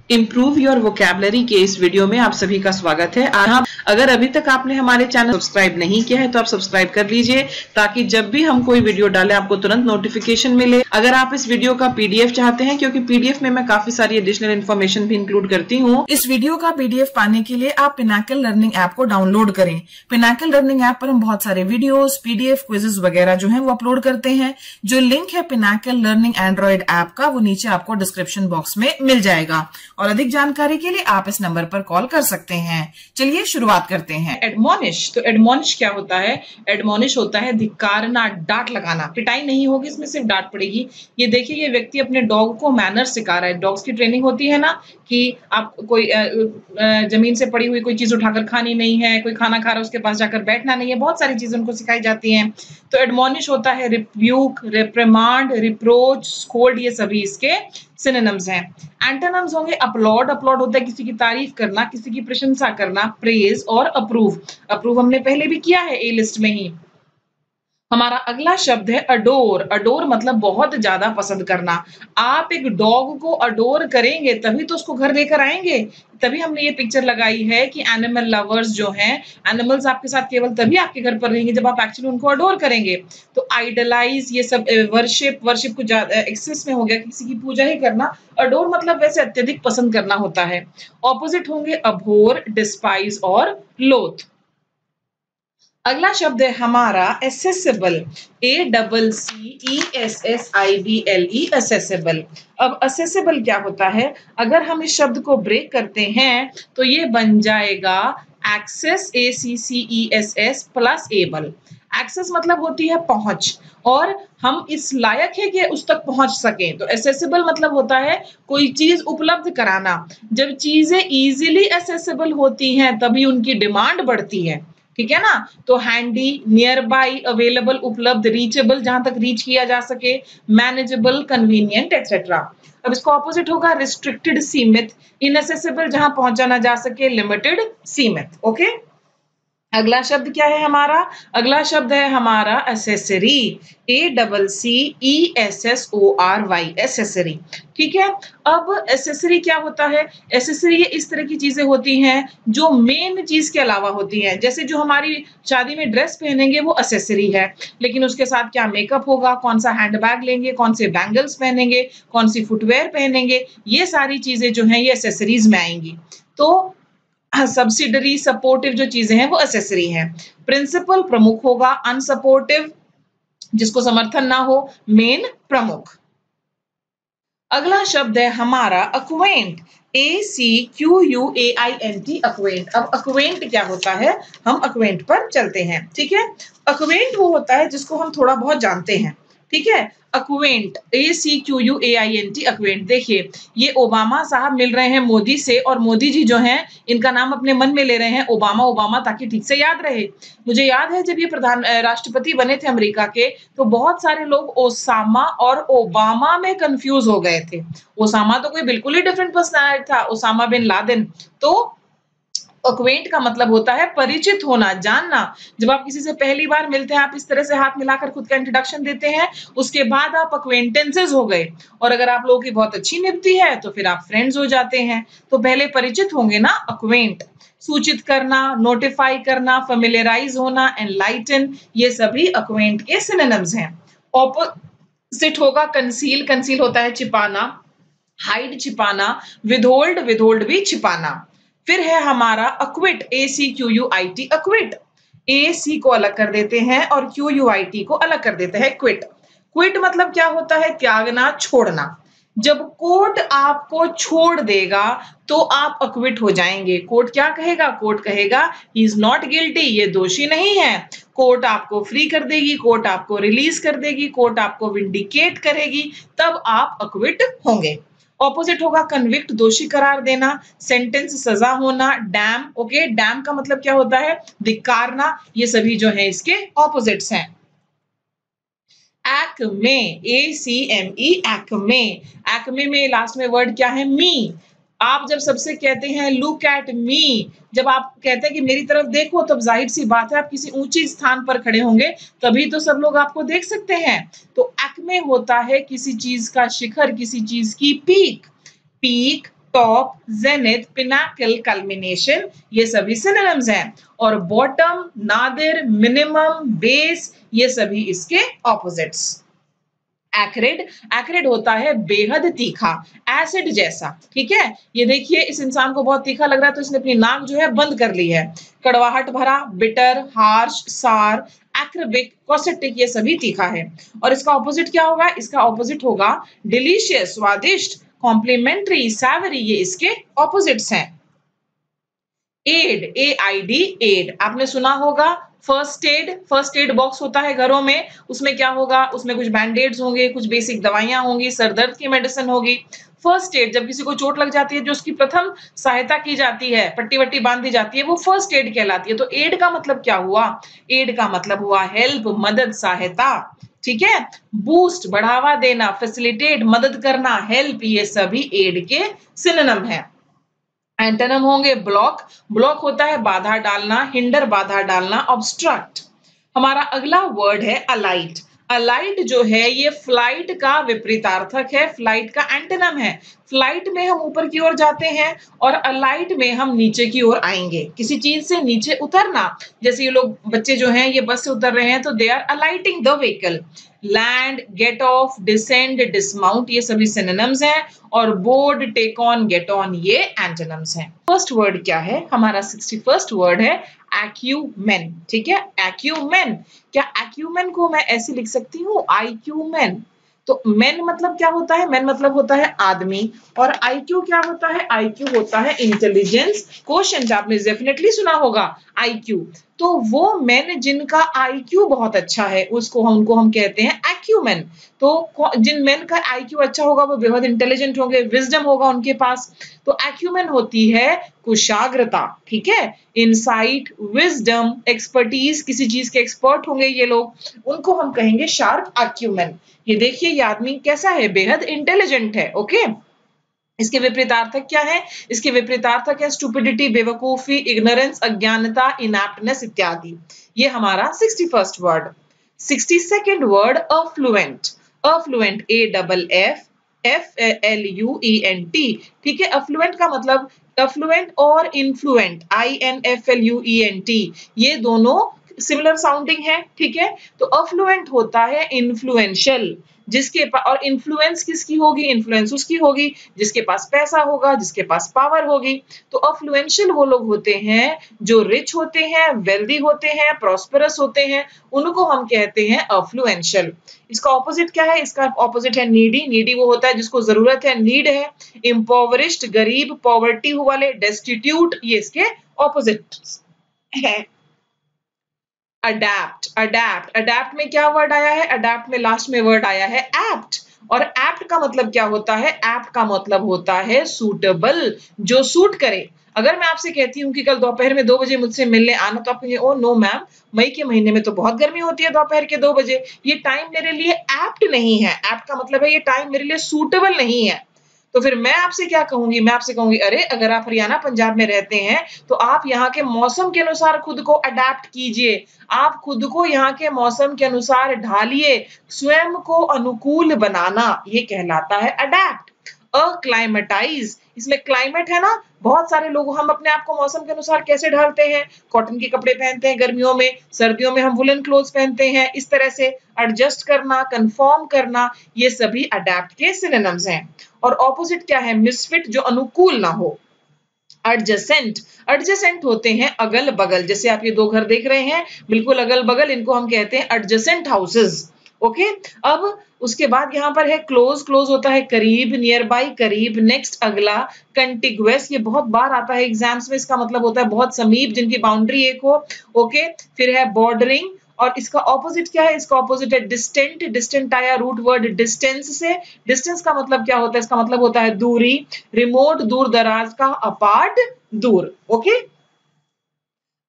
Improve your vocabulary के इस video में आप सभी का स्वागत है। अगर अभी तक आपने हमारे चैनल सब्सक्राइब नहीं किया है तो आप सब्सक्राइब कर लीजिए ताकि जब भी हम कोई वीडियो डालें आपको तुरंत नोटिफिकेशन मिले। अगर आप इस वीडियो का पीडीएफ चाहते हैं, क्योंकि पीडीएफ में मैं काफी सारी एडिशनल इन्फॉर्मेशन भी इंक्लूड करती हूँ, इस वीडियो का पीडीएफ पाने के लिए आप पिनाकल लर्निंग ऐप को डाउनलोड करें। पिनाकल लर्निंग ऐप पर हम बहुत सारे वीडियोस, पीडीएफ, क्विजेस वगैरह जो है वो अपलोड करते हैं। जो लिंक है पिनाकल लर्निंग एंड्रॉइड ऐप का वो नीचे आपको डिस्क्रिप्शन बॉक्स में मिल जाएगा और अधिक जानकारी के लिए आप इस नंबर पर कॉल कर सकते हैं। चलिए शुरुआत करते हैं। एडमोनिश, तो एडमोनिश क्या होता है? एडमोनिश होता है धिक्कारना, डांट लगाना। पिटाई नहीं होगी, इसमें सिर्फ डांट पड़ेगी। ये देखिए, ये व्यक्ति अपने डॉग को मैनर सिखा रहा है। डॉग्स की ट्रेनिंग होती है ना कि आप कोई जमीन से पड़ी हुई कोई चीज उठाकर खानी नहीं है, कोई खाना खा रहा है उसके पास जाकर बैठना नहीं है, बहुत सारी चीजें उनको सिखाई जाती हैं। तो एडमोनिश होता है रिब्यूक, रिप्रिमांड, रिप्रोच, स्कोल्ड, ये सभी इसके सिनोनिम्स हैं। एंटोनिम्स होंगे अपलॉड। अपलॉड होता है किसी की तारीफ करना, किसी की प्रशंसा करना, प्रेज और अप्रूव। अप्रूव हमने पहले भी किया है ए लिस्ट में ही। हमारा अगला शब्द है अडोर। अडोर मतलब बहुत ज्यादा पसंद करना। आप एक डॉग को अडोर करेंगे तभी तो उसको घर लेकर आएंगे। तभी हमने ये पिक्चर लगाई है कि एनिमल लवर्स जो हैं, एनिमल्स आपके साथ केवल तभी आपके घर पर रहेंगे जब आप एक्चुअली उनको अडोर करेंगे। तो आइडलाइज, ये सब वर्शिप, वर्शिप कुछ एक्सेस में हो गया, किसी की पूजा ही करना। अडोर मतलब वैसे अत्यधिक पसंद करना होता है। ऑपोजिट होंगे अभोर, डिस्पाइज और लोथ। अगला शब्द है हमारा एसेसिबल। ACCESSIBLE, accessible. अब असेसिबल क्या होता है? अगर हम इस शब्द को ब्रेक करते हैं तो ये बन जाएगा access, ACCESS plus able. Access मतलब होती है पहुंच, और हम इस लायक है कि उस तक पहुंच सकें। तो एसेसिबल मतलब होता है कोई चीज उपलब्ध कराना। जब चीजें इजीली एसेसिबल होती हैं तभी उनकी डिमांड बढ़ती है, ठीक है ना? तो हैंडी, नियर बाई, अवेलेबल, उपलब्ध, रीचेबल, जहां तक रीच किया जा सके, मैनेजेबल, कन्वीनियंट, एक्सेट्रा। अब इसको ऑपोजिट होगा रिस्ट्रिक्टेड, सीमित, इनएसेसिबल, जहां पहुंचा ना जा सके, लिमिटेड, सीमित। ओके, अगला शब्द क्या है हमारा? अगला शब्द है हमारा एसेसरी। ACCESSORY, accessory. ठीक है। अब एसेसरी क्या होता है? एसेसरी ये इस तरह की चीजें होती हैं जो मेन चीज के अलावा होती हैं। जैसे जो हमारी शादी में ड्रेस पहनेंगे वो एसेसरी है, लेकिन उसके साथ क्या मेकअप होगा, कौन सा हैंडबैग लेंगे, कौन से बैंगल्स पहनेंगे, कौन सी फुटवेयर पहनेंगे, ये सारी चीजें जो हैं ये एसेसरीज में आएंगी। तो सब्सिडरी, सपोर्टिव जो चीजें हैं वो एसेसरी हैं। प्रिंसिपल प्रमुख होगा, अनसपोर्टिव जिसको समर्थन ना हो, मेन प्रमुख। अगला शब्द है हमारा अक्वेंट। ACQUAINT, अक्वेंट। अब अक्वेंट क्या होता है, हम अक्वेंट पर चलते हैं। ठीक है। अक्वेंट वो होता है जिसको हम थोड़ा बहुत जानते हैं। ठीक है। अक्वेंट, ACQUAINT, अक्वेंट। देखिए, ये ओबामा साहब मिल रहे हैं मोदी से, और मोदी जी जो हैं इनका नाम अपने मन में ले रहे हैं ओबामा ओबामा, ताकि ठीक से याद रहे। मुझे याद है जब ये राष्ट्रपति बने थे अमेरिका के, तो बहुत सारे लोग ओसामा और ओबामा में कंफ्यूज हो गए थे। ओसामा तो कोई बिल्कुल ही डिफरेंट पर्सनैलिटी था, ओसामा बिन लादेन। तो अक्वेंट का मतलब होता है परिचित होना, जानना। जब आप किसी से पहली बार मिलते हैं, आप इस तरह से हाथ मिलाकर खुद का इंट्रोडक्शन देते हैं, उसके बाद आप अक्वेंटेंसेस हो गए। और अगर आप लोगों की बहुत अच्छी निभती है तो फिर आप फ्रेंड्स हो जाते हैं। तो पहले परिचित होंगे ना, अक्वेंट। सूचित करना, नोटिफाई करना, फेमिलियराइज होना, एनलाइटन, ये सभी अक्वेंट के सिनोनिम्स हैं। ऑपोजिट होगा कंसील। कंसील होता है छिपाना, हाइड छिपाना, विदहोल्ड, विदहोल्ड भी छिपाना। फिर है हमारा अक्विट, ACQUIT, अक्विट। AC को अलग कर देते हैं और QUIT को अलग कर देते हैं, क्विट। क्विट मतलब क्या होता है? त्यागना, छोड़ना। जब कोर्ट आपको छोड़ देगा तो आप अक्विट हो जाएंगे। कोर्ट क्या कहेगा? कोर्ट कहेगा ही इज नॉट गिल्टी, ये दोषी नहीं है। कोर्ट आपको फ्री कर देगी, कोर्ट आपको रिलीज कर देगी, कोर्ट आपको विंडिकेट करेगी, तब आप अक्विट होंगे। ऑपोजिट होगा कन्विक्ट, दोषी करार देना, सेंटेंस, सजा होना, डैम। ओके, डैम का मतलब क्या होता है? धिक्कारना। ये सभी जो है इसके ऑपोजिट्स हैं। Acme, ACME, Acme. एक्मे में लास्ट में वर्ड क्या है? मी। आप जब सबसे कहते हैं लुक एट मी, जब आप कहते हैं कि मेरी तरफ देखो, तब जाहिर सी बात है आप किसी ऊंची स्थान पर खड़े होंगे, तभी तो सब लोग आपको देख सकते हैं। तो एक्मे होता है किसी चीज का शिखर, किसी चीज की peak. Peak, top, zenith, Pinnacle, culmination, ये सभी सिनोनिम्स हैं। और बॉटम, नादिर, मिनिमम, बेस, ये सभी इसके ऑपोजिट्स। एक्रिड, एक्रिड होता है बेहद तीखा, एसिड जैसा, ठीक है। ये देखिए इस इंसान को बहुत तीखा लग रहा है तो इसने अपनी नाक जो है बंद कर ली है। कड़वाहट भरा, बिटर, हार्श, सार, एक्रिबिक, कॉसेटिक, ये सभी तीखा है। और इसका ऑपोजिट क्या होगा? इसका ऑपोजिट होगा डिलीशियस, स्वादिष्ट, कॉम्प्लीमेंट्री, सैवरी, ये इसके ऑपोजिट्स हैं। एड, AID, एड, आपने सुना होगा। फर्स्ट एड बॉक्स होता है घरों में, उसमें क्या होगा? उसमें कुछ बैंडेड्स होंगे, कुछ बेसिक दवाइयां होंगी, सर दर्द की मेडिसिन होगी। फर्स्ट एड, जब किसी को चोट लग जाती है जो उसकी प्रथम सहायता की जाती है, पट्टी वट्टी बांधी जाती है, वो फर्स्ट एड कहलाती है। तो एड का मतलब क्या हुआ? एड का मतलब हुआ हेल्प, मदद, सहायता, ठीक है। बूस्ट, बढ़ावा देना, फैसिलिटेट, मदद करना, हेल्प, ये सभी एड के सिनोनिम है। एंटोनिम होंगे ब्लॉक, ब्लॉक होता है बाधा डालना, हिंडर, बाधा डालना, ऑब्स्ट्रक्ट। हमारा अगला वर्ड है अलाइट। अलाइट जो है ये फ्लाइट का विपरीतार्थक है, फ्लाइट का एंटोनिम है। फ्लाइट में हम ऊपर की ओर जाते हैं और अलाइट में हम नीचे की ओर आएंगे, किसी चीज से नीचे उतरना। जैसे ये लोग बच्चे जो हैं ये बस से उतर रहे हैं तो they are alighting the vehicle. Land, get off, descend, dismount, ये सभी सिनोनिम्स हैं। और board, take on, get on, ये एंटोनिम्स हैं। फर्स्ट वर्ड क्या है? हमारा 61st वर्ड है एक्यूमेन, ठीक है। एक्यूमेन, क्या एक्यूमेन को मैं ऐसे लिख सकती हूँ? आईक्यूमेन। तो मेन मतलब क्या होता है? मेन मतलब होता है आदमी। और आईक्यू क्या होता है? आईक्यू होता है इंटेलिजेंस क्वोशिएंट, आपने डेफिनेटली सुना होगा आईक्यू। तो वो मेन जिनका आईक्यू बहुत अच्छा है उसको उनको हम कहते हैं एक्यूमेन। तो जिन मेन का आईक्यू अच्छा होगा वो बेहद इंटेलिजेंट होंगे, विजडम होगा उनके पास। तो एक्यूमेन होती है कुशाग्रता, ठीक है। इनसाइट, विजडम, एक्सपर्टीज, किसी चीज के एक्सपर्ट होंगे ये लोग, उनको हम कहेंगे शार्प एक्यूमेन। ये देखिए ये आदमी कैसा है? बेहद इंटेलिजेंट है, ओके। इसके विपरीतार्थक क्या है? इसके विपरीतार्थक है स्टूपिडिटी, बेवकूफी, इग्नोरेंस, अज्ञानता, इनएप्टनेस इत्यादि। ये हमारा 61st word. 62nd word affluent. Affluent, AFFLUENT, ठीक है। अफ्लुएंट का मतलब अफ्लुएंट और इन्फ्लुएंट, INFLUENT, ये दोनों सिमिलर साउंडिंग है, ठीक है। तो अफ्लुएंट होता है इन्फ्लुएंशियल, जिसके पास, और इन्फ्लुएंस किसकी होगी? इन्फ्लुएंस उसकी होगी जिसके पास पैसा होगा, जिसके पास पावर होगी। तो अफ्लुएंशियल वो लोग होते हैं जो रिच होते हैं, वेल्दी होते हैं, प्रॉस्पेरस होते हैं, उनको हम कहते हैं अफ्लुएंशियल। इसका ऑपोजिट क्या है? इसका ऑपोजिट है नीडी। नीडी वो होता है जिसको जरूरत है, नीड है। इम्पोवरिश्ड, गरीब, पॉवर्टी वाले, डेस्टिट्यूट, ये इसके ऑपोजिट है। अडैप्ट, अडैप्ट, अडैप्ट में क्या वर्ड आया है? अडैप्ट में लास्ट में वर्ड आया है एप्ट। और एप्ट का मतलब क्या होता है? एप्ट का मतलब होता है सूटेबल, जो सूट करे। अगर मैं आपसे कहती हूँ कि कल दोपहर में 2 बजे मुझसे मिलने आना, तो आप कहेंगे ओ नो मैम, मई के महीने में तो बहुत गर्मी होती है दोपहर के 2 बजे, ये टाइम मेरे लिए एप्ट नहीं है। एप्ट का मतलब है ये टाइम मेरे लिए सूटेबल नहीं है। तो फिर मैं आपसे क्या कहूंगी? मैं आपसे कहूंगी अरे अगर आप हरियाणा पंजाब में रहते हैं तो आप यहाँ के मौसम के अनुसार खुद को अडेप्ट कीजिए, आप खुद को यहाँ के मौसम के अनुसार ढालिए, स्वयं को अनुकूल बनाना, ये कहलाता है अडेप्ट। अक्लाइमेटाइज, इसमें क्लाइमेट है ना, बहुत सारे लोग हम अपने आप को मौसम के अनुसार कैसे ढालते हैं? कॉटन के कपड़े पहनते हैं गर्मियों में, सर्दियों में हम वुलन क्लोथ्स पहनते हैं। इस तरह से एडजस्ट करना, कंफर्म करना, ये सभी अडेप्ट के सिनोनिम्स हैं। और ऑपोजिट क्या है? मिसफिट, जो अनुकूल ना हो। एडजेसेंट, एडजेसेंट होते हैं अगल बगल, जैसे आप ये 2 घर देख रहे हैं बिल्कुल अगल बगल, इनको हम कहते हैं एडजेसेंट हाउसेस, ओके। अब उसके बाद यहाँ पर है क्लोज, क्लोज होता है करीब, नियर बाई, करीब, नेक्स्ट, अगला, कंटिगुअस, ये बहुत बार आता है एग्जाम्स में, इसका मतलब होता है बहुत समीप, जिनकी बाउंड्री एक हो, ओके। फिर है बॉर्डरिंग, और इसका ऑपोजिट क्या है? इसका ऑपोजिट है डिस्टेंट। डिस्टेंट आया रूट वर्ड डिस्टेंस से। डिस्टेंस का मतलब क्या होता है? इसका मतलब होता है दूरी। रिमोट, दूर दराज का, अपार्ट, दूर, ओके।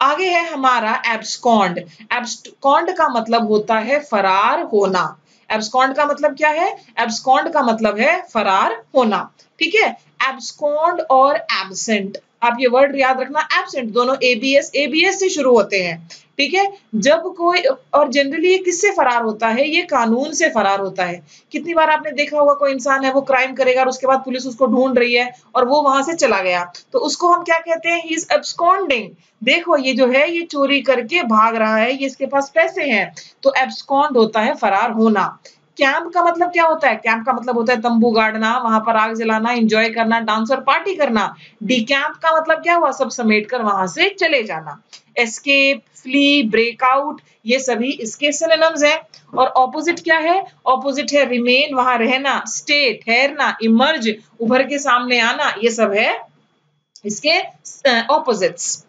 आगे है हमारा एब्सकॉन्ड। एब्सकॉन्ड का मतलब होता है फरार होना। एब्सकॉन्ड का मतलब क्या है? एब्सकॉन्ड का मतलब है फरार होना, ठीक है। एब्सकॉन्ड और एब्सेंट आप ये वर्ड याद रखना, एब्सेंट, दोनों एबीएस से शुरू होते हैं, ठीक है। जब कोई, और जनरली ये किससे फरार होता है, ये कानून से फरार होता है। कितनी बार आपने देखा होगा कोई इंसान है वो क्राइम करेगा और उसके बाद पुलिस उसको ढूंढ रही है और वो वहां से चला गया, तो उसको हम क्या कहते हैं, ही इज एब्सकॉन्डिंग। देखो ये जो है ये चोरी करके भाग रहा है, ये इसके पास पैसे हैं, तो एब्सकॉन्ड होता है फरार होना। कैंप का मतलब क्या होता है, कैंप का मतलब होता है तंबू गाड़ना, वहां पर आग जलाना, एंजॉय करना, डांस और पार्टी करना। डिकैंप का मतलब क्या हुआ, सब समेटकर वहां से चले जाना। एस्केप, फ्ली, ब्रेकआउट, ये सभी इसके सिनोनिम्स हैं। और ऑपोजिट क्या है, ऑपोजिट है रिमेन, वहां रहना, स्टे, ठहरना, इमर्ज, उभर के सामने आना, ये सब है इसके ऑपोजिट्स।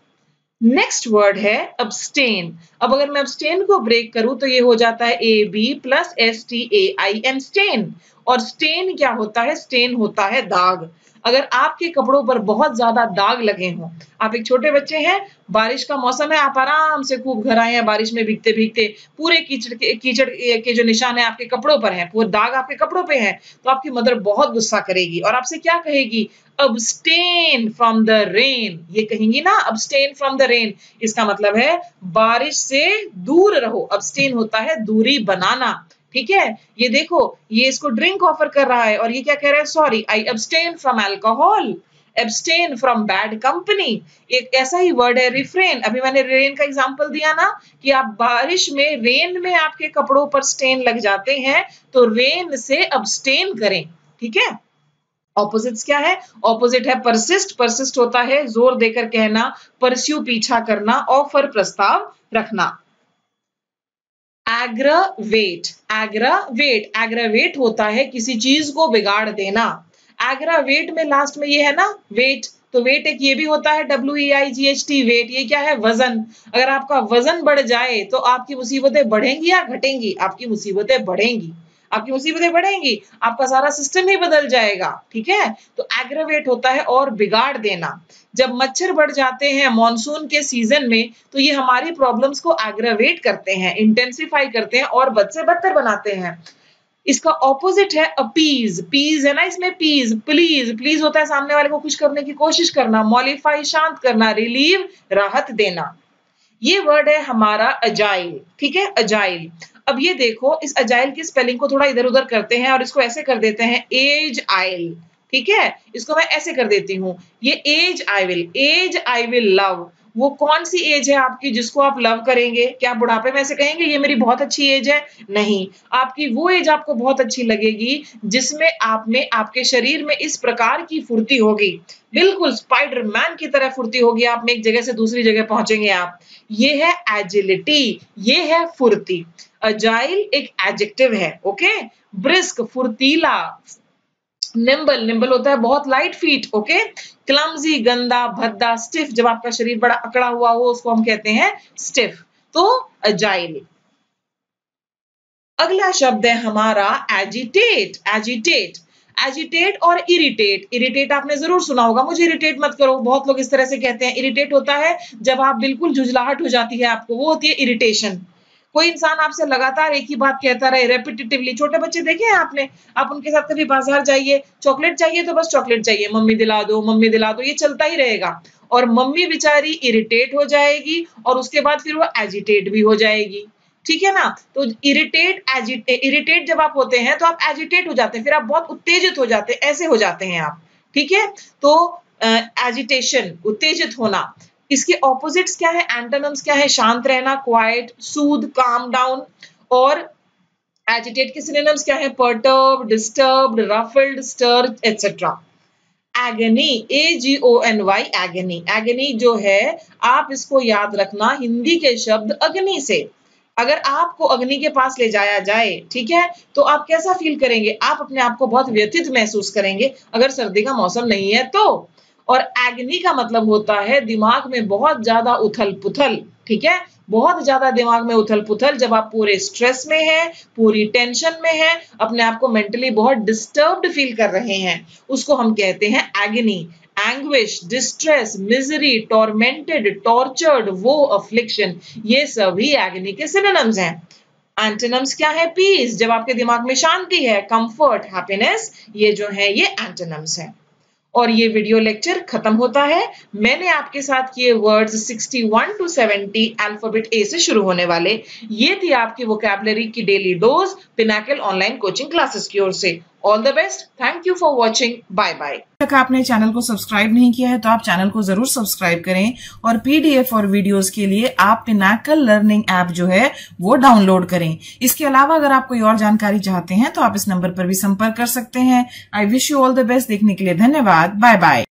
नेक्स्ट वर्ड है अब्सटेन। अब अगर मैं अब्सटेन को ब्रेक करूं तो ये हो जाता है A B plus S T A I N, stain. और स्टेन क्या होता है, स्टेन होता है दाग। अगर आपके कपड़ों पर बहुत ज्यादा दाग लगे हों, आप एक छोटे बच्चे हैं, बारिश का मौसम है, आप आराम से खूब घर आए हैं बारिश में भीगते भीगते, पूरे कीचड़ के जो निशान है आपके कपड़ों पर हैं, पूरे दाग आपके कपड़ों पे हैं, तो आपकी मदर बहुत गुस्सा करेगी और आपसे क्या कहेगी, अब्सटेन फ्रॉम द रेन। ये कहेंगी ना, अब्सटेन फ्रॉम द रेन, इसका मतलब है बारिश से दूर रहो। अब्सटेन होता है दूरी बनाना, ठीक है। ये देखो, ये इसको ड्रिंक ऑफर कर रहा है और ये क्या कह रहा है, sorry I abstain from alcohol, abstain from bad company. एक ऐसा ही वर्ड है रिफ्रेन। अभी मैंने रेन का एग्जांपल दिया ना, कि आप बारिश में, रेन में आपके कपड़ों पर स्टेन लग जाते हैं, तो रेन से अब्सटेन करें, ठीक है। ऑपोजिट्स क्या है, ऑपोजिट है परसिस्ट। परसिस्ट होता है जोर देकर कहना, परस्यू पीछा करना, ऑफर प्रस्ताव रखना। एग्रावेट, एग्रावेट, एग्रावेट होता है किसी चीज को बिगाड़ देना। एग्रावेट में लास्ट में ये है ना वेट, तो वेट एक ये भी होता है WEIGHT, वेट, ये क्या है, वजन। अगर आपका वजन बढ़ जाए तो आपकी मुसीबतें बढ़ेंगी या घटेंगी, आपकी मुसीबतें बढ़ेंगी, आपकी मुसीबतें बढ़ेंगी, आपका सारा सिस्टम ही बदल जाएगा, ठीक है। तो एग्रावेट होता है और बिगाड़ देना। जब मच्छर बढ़ जाते हैं मॉनसून के सीजन में, तो ये हमारी प्रॉब्लम्स को एग्रावेट करते हैं, इंटेंसिफाई करते हैं और बद से बदतर बनाते हैं। इसका ऑपोजिट है अपीज। पीज है ना इसमें, पीज, प्लीज, प्लीज होता है सामने वाले को खुश करने की कोशिश करना, मॉलिफाई शांत करना, रिलीव राहत देना। ये वर्ड है हमारा अजाइल, ठीक है, अजाइल। अब ये देखो, इस अजाइल की स्पेलिंग को थोड़ा इधर उधर करते हैं और इसको ऐसे कर देते हैं एज आइल, ठीक है। इसको मैं ऐसे कर देती हूँ, ये एज आई विल लव। वो कौन सी एज है आपकी जिसको आप लव करेंगे, क्या आप बुढ़ापे में ऐसे कहेंगे ये मेरी बहुत अच्छी एज है, नहीं। आपकी वो एज आपको बहुत अच्छी लगेगी जिसमें आप में, आपके शरीर में इस प्रकार की फुर्ती होगी, बिल्कुल स्पाइडरमैन की तरह फुर्ती होगी, आप में एक जगह से दूसरी जगह पहुंचेंगे आप। ये है एजिलिटी, ये है फुर्ती। अजाइल एक एडजेक्टिव है, ओके। ब्रिस्क, फुर्तीला। निम्बल, निम्बल होता है बहुत लाइट फीट, ओके। क्लमजी, गंदा, भद्दा। स्टिफ, जब आपका शरीर बड़ा अकड़ा हुआ हो उसको हम कहते हैं स्टिफ। तो अजाइल। अगला शब्द है हमारा एजिटेट, एजिटेट। एजिटेट और इरिटेट। इरिटेट आपने जरूर सुना होगा, मुझे इरिटेट मत करो, बहुत लोग इस तरह से कहते हैं। इरिटेट होता है जब आप बिल्कुल झुंझलाहट हो जाती है आपको, वो होती है इरिटेशन। कोई इंसान आपसे लगातार एक ही बात कहता रहे रेपिटेटिवली, छोटे बच्चे देखे हैं आपने, आप उनके साथ कभी बाजार जाइए, चॉकलेट चाहिए तो बस चॉकलेट चाहिए, मम्मी दिला दो, मम्मी दिला दो, ये चलता ही रहेगा। और मम्मी बेचारी इरिटेट हो जाएगी और उसके बाद फिर वो एजिटेट भी हो जाएगी, ठीक है ना। तो इरिटेट जब आप होते हैं तो आप एजिटेट हो जाते हैं, फिर आप बहुत उत्तेजित हो जाते हैं, ऐसे हो जाते हैं आप, ठीक है। तो एजिटेशन, उत्तेजित होना। इसके ऑपोजिट्स क्या है, एंटोनिम्स क्या है, शांत रहना, क्वाइट, सूद, काम डाउन। और एजिटेट के सिनोनिम्स क्या है, perturb, disturbed, ruffled, stirred, etcetera. Agony, AGONY, agony. Agony जो है, आप इसको याद रखना हिंदी के शब्द अग्नि से। अगर आपको अग्नि के पास ले जाया जाए, ठीक है, तो आप कैसा फील करेंगे, आप अपने आप को बहुत व्यथित महसूस करेंगे, अगर सर्दी का मौसम नहीं है तो। और एग्नी का मतलब होता है दिमाग में बहुत ज्यादा उथल पुथल, ठीक है, बहुत ज्यादा दिमाग में उथल पुथल, जब आप पूरे स्ट्रेस में हैं, पूरी टेंशन में हैं, अपने आप को मेंटली बहुत डिस्टर्ब्ड फील कर रहे हैं, उसको हम कहते हैं agony. Anguish, distress, misery, tormented, tortured, वो अफ्लिक्शन, ये सभी एग्नी के सिनोनिम्स हैं। एंटोनिम्स क्या है, पीस, जब आपके दिमाग में शांति है, कंफर्ट, हैप्पीनेस, ये जो है ये एंटोनिम्स है। और ये वीडियो लेक्चर खत्म होता है। मैंने आपके साथ किए वर्ड्स 61 to 70 अल्फाबेट ए से शुरू होने वाले। ये थी आपकी वोकैबुलरी की daily dose Pinnacle online coaching classes की ओर से। All the best, thank you for watching, bye bye. तक आपने चैनल को सब्सक्राइब नहीं किया है तो आप चैनल को जरूर सब्सक्राइब करें और पीडीएफ और वीडियोस के लिए आप पिनाकल लर्निंग ऐप जो है वो डाउनलोड करें। इसके अलावा अगर आप कोई और जानकारी चाहते हैं तो आप इस नंबर पर भी संपर्क कर सकते हैं। I wish you all the best. देखने के लिए धन्यवाद। Bye bye.